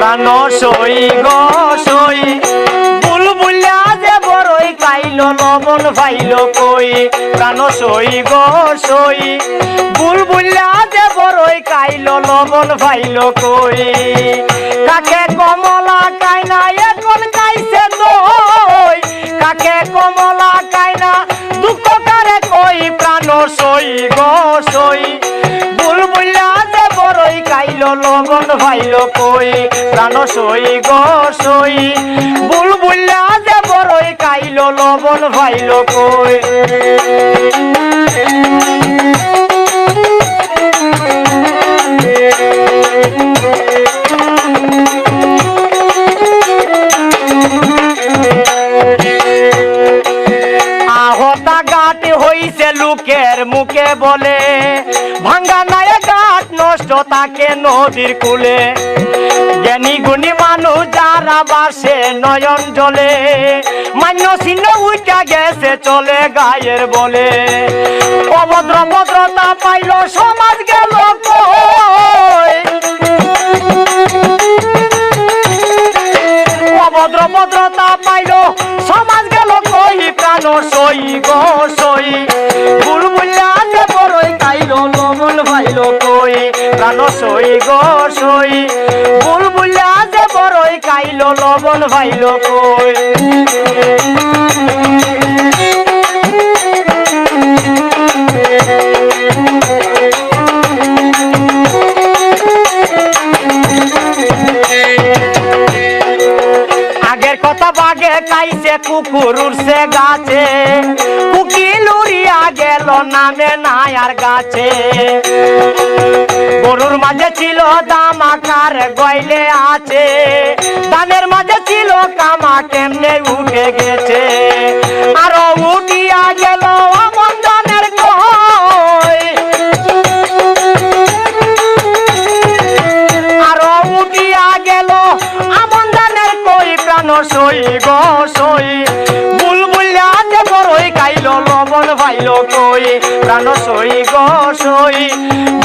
প্রাণ সই গো সই বুলবুলিয়া যে বড়ই খাইল লবণ পাইল কই প্রাণ সই গো সই বুলবুলিয়া যে বড়ই খাইল লবণ পাইল কই কাকে কমলা কাইনা এখন খাইছে দই কাকে কমলা কাইনা দুঃখ কারে কই প্রাণ সই গো সই বুলবুলিয়া যে বড়ই খাইল লবণ পাইল কই প্রাণ সই গো সই বুলবুলিয়া যে বড়ই খাইল লবণ পাইল কই আহতা গাট হইছে লোকের মুখে বলে ভাঙ্গা নাই গাট নষ্ট তাকে নদীর কূলে জ্ঞানী গুণী মানুষ যারা বাসে নয়ন জলে মান্য চিহ্ন উঠা গেছে চলে গায়ের বলে অভদ্র ভদ্রতা পাইল সমাজ গেল কই অভদ্র ভদ্রতা পাইল সমাজ গেল কই প্রাণ সই গো সই বুলবুলিয়া যে বড়ই খাইল লবণ পাইল কই প্রাণ সই গো সই বুলবুলিয়া যে বড়ই খাইল লবণ পাইল কই আগের কথা বাগে খাইছে কুকুর উড়ছে গাছে কুকিল উড়িয়া গেল নামে নাই আর গাছে গরুর মাঝে ছিল দাম আকার গইলে আছে দানের মাঝে ছিল কামা কেমনে উঠে গেছে আরো উঠিয়া গেল আমন দানের কই আরো উঠিয়া গেল আমন দানের কই প্রাণ সই গো সই বুলবুলিয়া যে বড়ই খাইল লবণ পাইল কই প্রাণ সই গো সই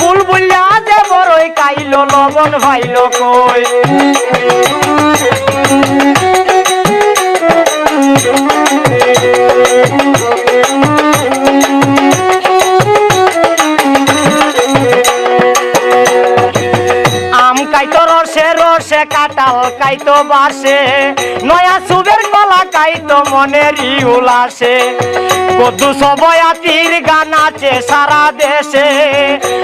বুলবুলিয়া যে বড়ই খাইল লবণ পাইল কই আম কাইতো রসে রসে কাঁঠাল কাইতো বাসে নয়া সুবের কলা কাইতো মনেরই উলাসে কদ্দু সবয়াতির গান আছে সারা দেশে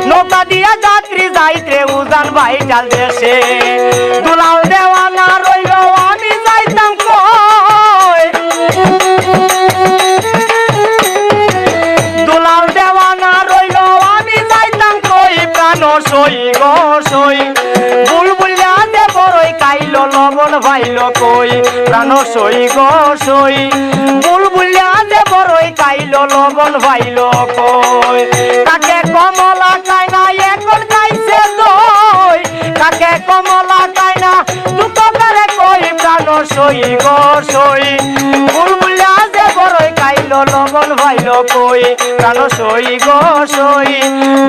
নৌকা দিয়া যাত্রী যাইতে উজান ভাই চাল দেশে দুলাল দেওয়ানা রইল আমি যাইতাম কই দুলাল দেওয়ানা রইল আমি যাইতাম কই প্রাণ সই গো সই বুলবুলিয়া যে বড়ই খাইল লবণ পাইল কই প্রাণ সই গো সই বুলবুলিয়া যে বড়ই খাইল লবণ পাইল কই কাকে কমলা কাইনা এখন খাইছে দই কাকে কমলা কাইনা দুঃখ করে কই প্রাণ সই গো সই বুলবুলিয়া যে বড়ই খাইল লবণ পাইল কই প্রাণ সই গো সই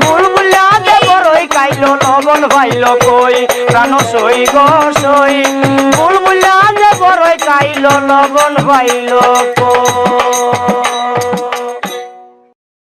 বুলবুলিয়া যে বড়ই খাইল লবণ পাইল কই প্রাণ সই গো সই বুলবুলিয়া যে বড়ই খাইল লবণ পাইল কই